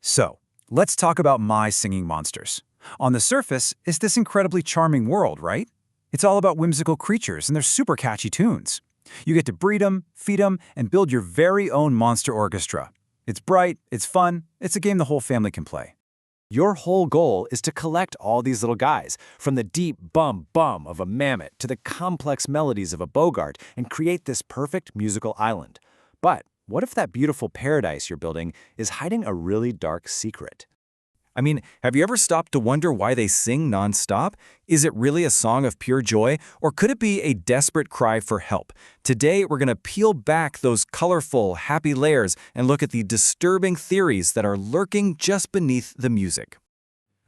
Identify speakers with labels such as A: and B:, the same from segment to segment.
A: So, let's talk about my singing monsters. On the surface, it's this incredibly charming world, right? It's all about whimsical creatures and their super catchy tunes. You get to breed them, feed them, and build your very own monster orchestra. It's bright, it's fun, it's a game the whole family can play.
B: Your whole goal is to collect all these little guys, from the deep bum-bum of a mammoth to the complex melodies of a bogart, and create this perfect musical island. But what if that beautiful paradise you're building is hiding a really dark secret?
A: I mean, have you ever stopped to wonder why they sing nonstop? Is it really a song of pure joy, or could it be a desperate cry for help? Today, we're going to peel back those colorful, happy layers and look at the disturbing theories that are lurking just beneath the music.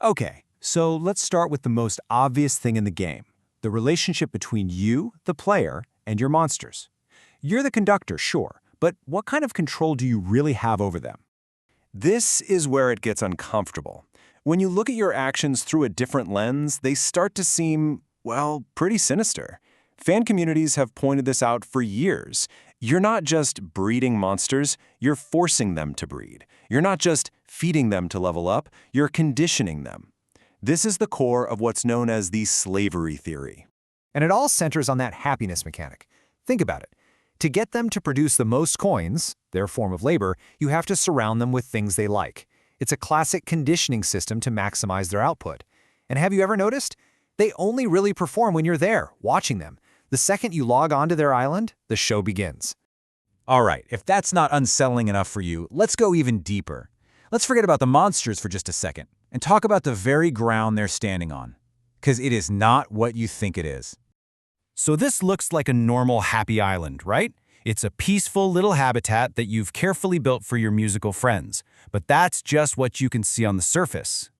B: Okay, so let's start with the most obvious thing in the game, the relationship between you, the player, and your monsters. You're the conductor, sure, but what kind of control do you really have over them? This is where it gets uncomfortable. When you look at your actions through a different lens, they start to seem, well, pretty sinister. Fan communities have pointed this out for years. You're not just breeding monsters, you're forcing them to breed. You're not just feeding them to level up, you're conditioning them. This is the core of what's known as the slavery theory. And it all centers on that happiness mechanic. Think about it. To get them to produce the most coins, their form of labor, you have to surround them with things they like. It's a classic conditioning system to maximize their output. And have you ever noticed? They only really perform when you're there, watching them. The second you log onto their island, the show begins.
A: All right, if that's not unsettling enough for you, let's go even deeper. Let's forget about the monsters for just a second and talk about the very ground they're standing on. Because it is not what you think it is.
B: So this looks like a normal happy island, right? It's a peaceful little habitat that you've carefully built for your musical friends. But that's just what you can see on the surface.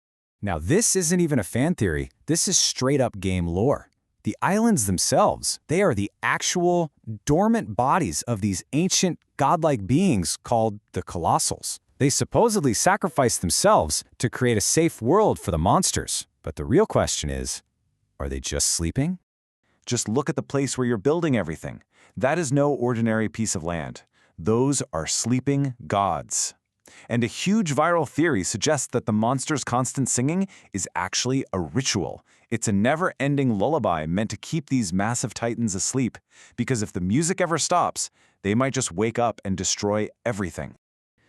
A: Now, this isn't even a fan theory. This is straight-up game lore. The islands themselves, they are the actual dormant bodies of these ancient godlike beings called the Colossals. They supposedly sacrificed themselves to create a safe world for the monsters. But the real question is, are they just sleeping? Just look at the place where you're building everything. That is no ordinary piece of land. Those are sleeping gods. And a huge viral theory suggests that the monster's constant singing is actually a ritual. It's a never-ending lullaby meant to keep these massive titans asleep, because if the music ever stops, they might just wake up and destroy everything.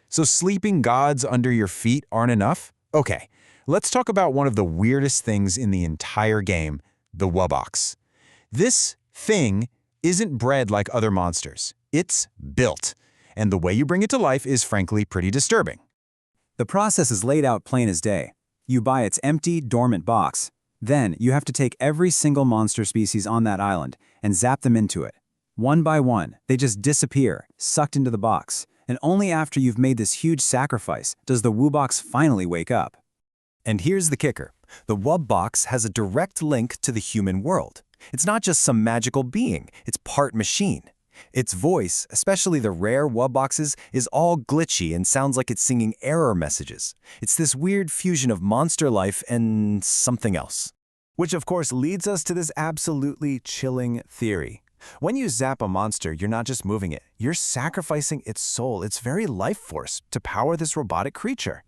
A: So sleeping gods under your feet aren't enough? Okay, let's talk about one of the weirdest things in the entire game, the Wubox. This thing isn't bred like other monsters. It's built. And the way you bring it to life is frankly pretty disturbing. The process is laid out plain as day. You buy its empty, dormant box. Then you have to take every single monster species on that island and zap them into it. One by one, they just disappear, sucked into the box. And only after you've made this huge sacrifice does the Wubox finally wake up. And here's the kicker. The Wubox has a direct link to the human world. It's not just some magical being, it's part machine. Its voice, especially the rare Wuboxes, is all glitchy and sounds like it's singing error messages. It's this weird fusion of monster life and something else. Which of course leads us to this absolutely chilling theory. When you zap a monster, you're not just moving it, you're sacrificing its soul, its very life force, to power this robotic creature.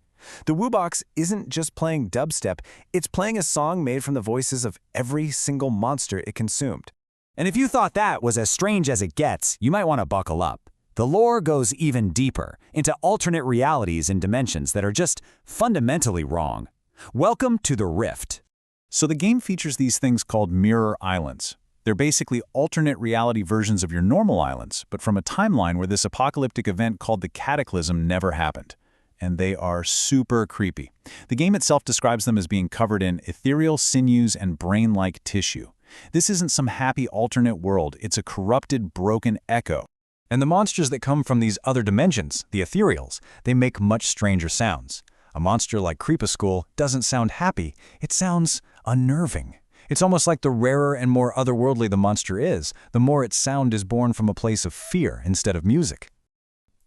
A: The Wubox isn't just playing dubstep, it's playing a song made from the voices of every single monster it consumed. And if you thought that was as strange as it gets, you might want to buckle up. The lore goes even deeper, into alternate realities and dimensions that are just fundamentally wrong. Welcome to the Rift. So the game features these things called mirror islands. They're basically alternate reality versions of your normal islands, but from a timeline where this apocalyptic event called the Cataclysm never happened. And they are super creepy. The game itself describes them as being covered in ethereal sinews and brain-like tissue. This isn't some happy alternate world, it's a corrupted, broken echo. And the monsters that come from these other dimensions, the ethereals, they make much stranger sounds. A monster like Crepuscule doesn't sound happy, it sounds unnerving. It's almost like the rarer and more otherworldly the monster is, the more its sound is born from a place of fear instead of music.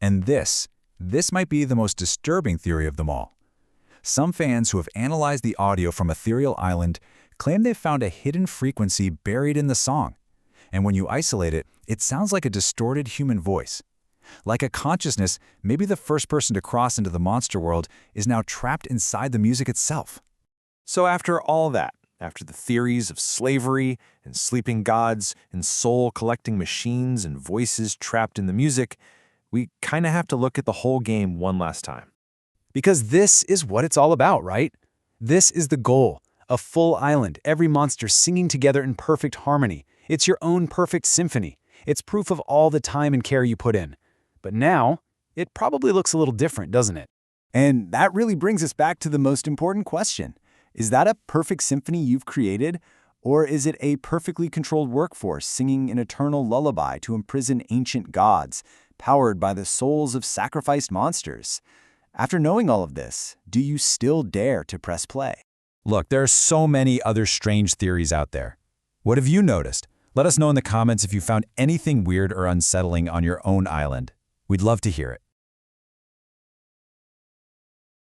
A: And this might be the most disturbing theory of them all. Some fans who have analyzed the audio from Ethereal Island claim they've found a hidden frequency buried in the song. And when you isolate it, it sounds like a distorted human voice. Like a consciousness, maybe the first person to cross into the monster world is now trapped inside the music itself.
B: So after all that, after the theories of slavery and sleeping gods and soul-collecting machines and voices trapped in the music, we kind of have to look at the whole game one last time.
A: Because this is what it's all about, right? This is the goal. A full island, every monster singing together in perfect harmony. It's your own perfect symphony. It's proof of all the time and care you put in. But now, it probably looks a little different, doesn't it? And that really brings us back to the most important question. Is that a perfect symphony you've created? Or is it a perfectly controlled workforce singing an eternal lullaby to imprison ancient gods, powered by the souls of sacrificed monsters? After knowing all of this, do you still dare to press play? Look, there are so many other strange theories out there. What have you noticed? Let us know in the comments if you found anything weird or unsettling on your own island. We'd love to hear it.